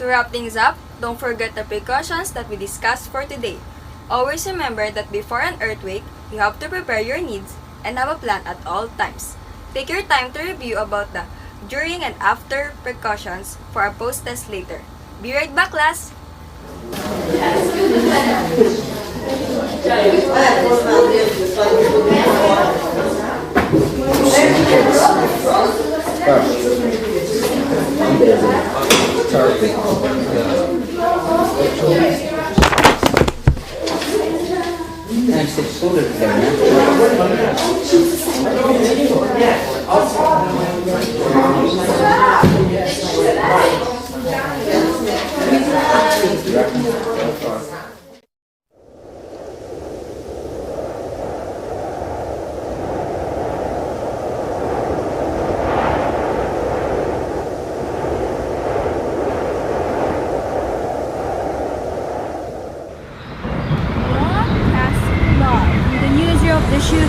wrap things up, don't forget the precautions that we discussed for today. Always remember that before an earthquake, you have to prepare your needs and have a plan at all times. Take your time to review about the during and after precautions for a post-test later. Be right back, class!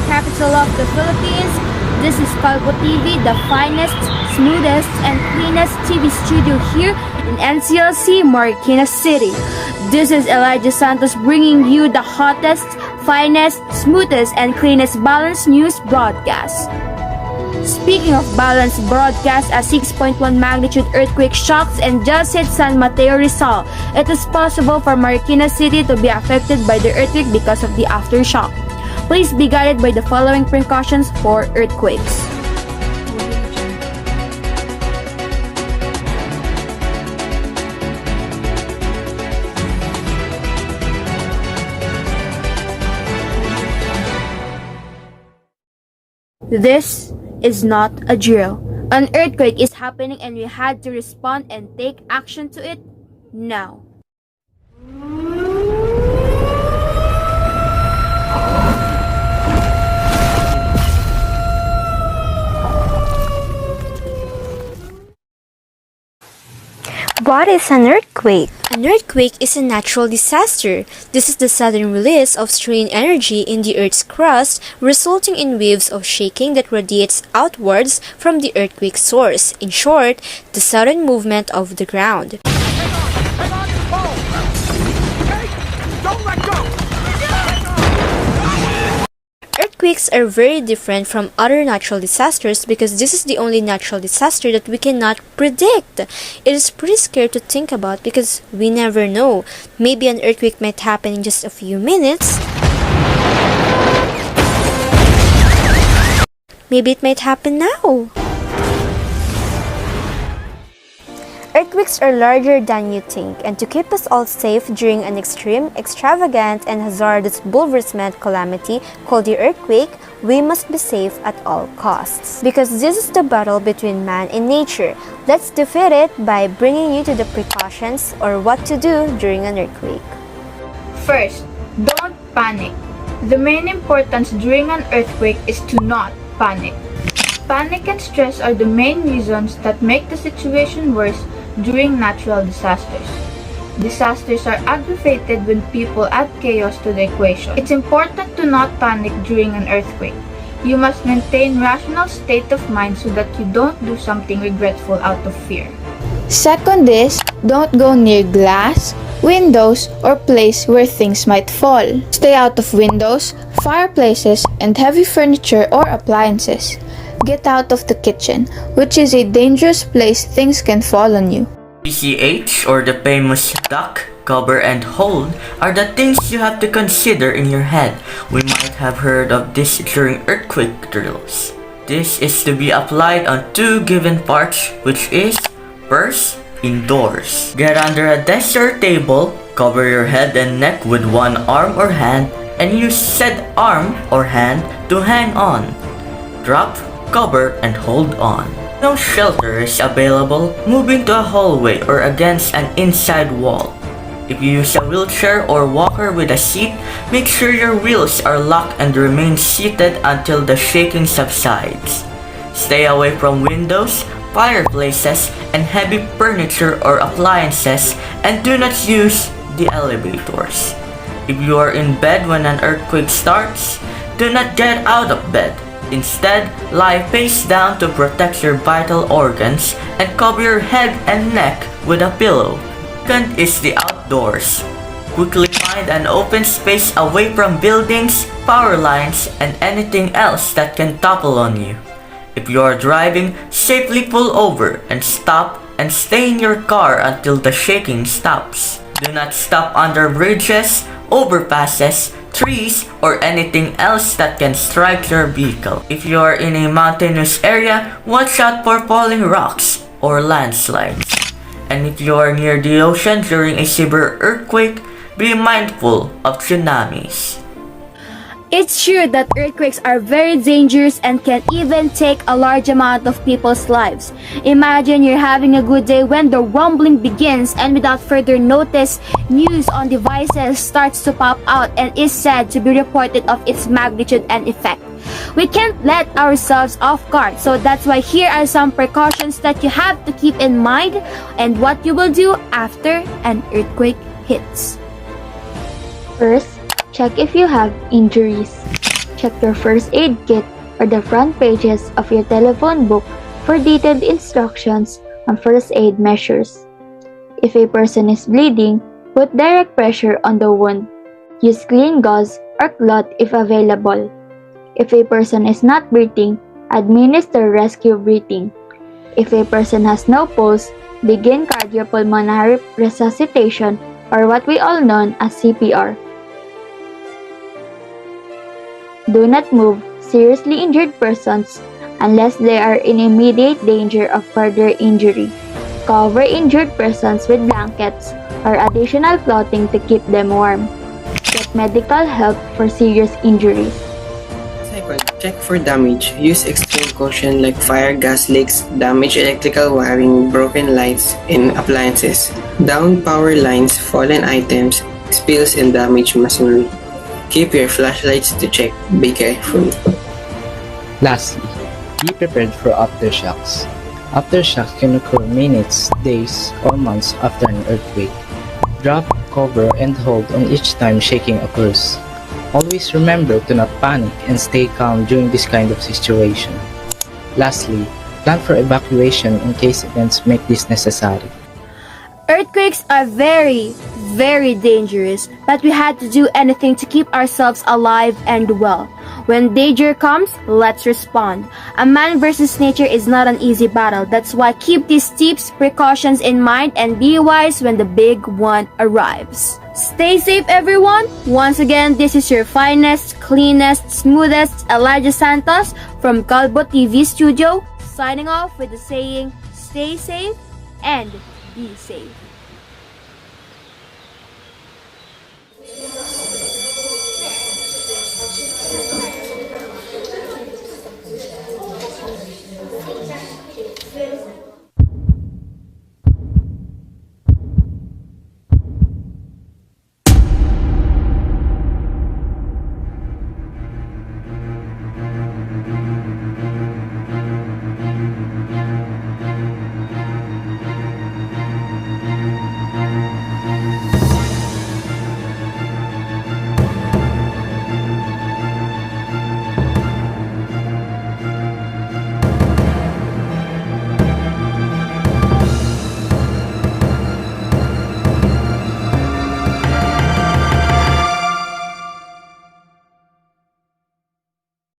Capital of the Philippines. This is Calvo TV, the finest, smoothest, and cleanest TV studio here in NCLC, Marikina City. This is Elijah Santos bringing you the hottest, finest, smoothest, and cleanest balanced news broadcast. Speaking of balanced broadcast, a 6.1 magnitude earthquake shocks and just hit San Mateo, Rizal. It is possible for Marikina City to be affected by the earthquake because of the aftershock. Please be guided by the following precautions for earthquakes. This is not a drill. An earthquake is happening and we had to respond and take action to it now. What is an earthquake? An earthquake is a natural disaster. This is the sudden release of strained energy in the Earth's crust, resulting in waves of shaking that radiates outwards from the earthquake source. In short, the sudden movement of the ground. Hang on! Hey! Don't let go! Earthquakes are very different from other natural disasters because this is the only natural disaster that we cannot predict. It is pretty scary to think about because we never know. Maybe an earthquake might happen in just a few minutes. Maybe it might happen now. Earthquakes are larger than you think, and to keep us all safe during an extreme, extravagant, and hazardous bulversement calamity called the earthquake, we must be safe at all costs. Because this is the battle between man and nature. Let's defeat it by bringing you to the precautions or what to do during an earthquake. First, don't panic. The main importance during an earthquake is to not panic. Panic and stress are the main reasons that make the situation worse during natural disasters. Disasters are aggravated when people add chaos to the equation. It's important to not panic during an earthquake. You must maintain rational state of mind so that you don't do something regretful out of fear. Second is, don't go near glass, windows, or place where things might fall. Stay out of windows, fireplaces, and heavy furniture or appliances. Get out of the kitchen, which is a dangerous place things can fall on you. PCH, or the famous duck, cover, and hold, are the things you have to consider in your head. We might have heard of this during earthquake drills. This is to be applied on two given parts, which is, first, indoors. Get under a desk or table, cover your head and neck with one arm or hand, and use said arm or hand to hang on. Drop, cover, and hold on. No shelter is available, move into a hallway or against an inside wall. If you use a wheelchair or walker with a seat, make sure your wheels are locked and remain seated until the shaking subsides. Stay away from windows, fireplaces, and heavy furniture or appliances, and do not use the elevators. If you are in bed when an earthquake starts, do not get out of bed. Instead, lie face down to protect your vital organs and cover your head and neck with a pillow. Second is the outdoors. Quickly find an open space away from buildings, power lines, and anything else that can topple on you. If you are driving, safely pull over and stop and stay in your car until the shaking stops. Do not stop under bridges, overpasses, trees, or anything else that can strike your vehicle. If you are in a mountainous area, watch out for falling rocks or landslides. And if you are near the ocean during a severe earthquake, be mindful of tsunamis. It's true that earthquakes are very dangerous and can even take a large amount of people's lives. Imagine you're having a good day when the rumbling begins, and without further notice, news on devices starts to pop out and is said to be reported of its magnitude and effect. We can't let ourselves off guard, so that's why here are some precautions that you have to keep in mind and what you will do after an earthquake hits. First, check if you have injuries. Check your first aid kit or the front pages of your telephone book for detailed instructions on first aid measures. If a person is bleeding, put direct pressure on the wound. Use clean gauze or cloth if available. If a person is not breathing, administer rescue breathing. If a person has no pulse, begin cardiopulmonary resuscitation, or what we all know as CPR. Do not move seriously injured persons unless they are in immediate danger of further injury. Cover injured persons with blankets or additional clothing to keep them warm. Get medical help for serious injuries. Second, check for damage. Use extreme caution like fire, gas leaks, damaged electrical wiring, broken lights, and appliances, downed power lines, fallen items, spills, and damaged machinery. Keep your flashlights to check. Be careful. Lastly, be prepared for aftershocks. Aftershocks can occur minutes, days, or months after an earthquake. Drop, cover, and hold on each time shaking occurs. Always remember to not panic and stay calm during this kind of situation. Lastly, plan for evacuation in case events make this necessary. Earthquakes are very, very dangerous, but we had to do anything to keep ourselves alive and well. When danger comes, let's respond. A man versus nature is not an easy battle. That's why keep these tips, precautions in mind, and be wise when the big one arrives. Stay safe, everyone. Once again, this is your finest, cleanest, smoothest Elijah Santos from Calbo TV Studio, signing off with the saying, stay safe and be safe.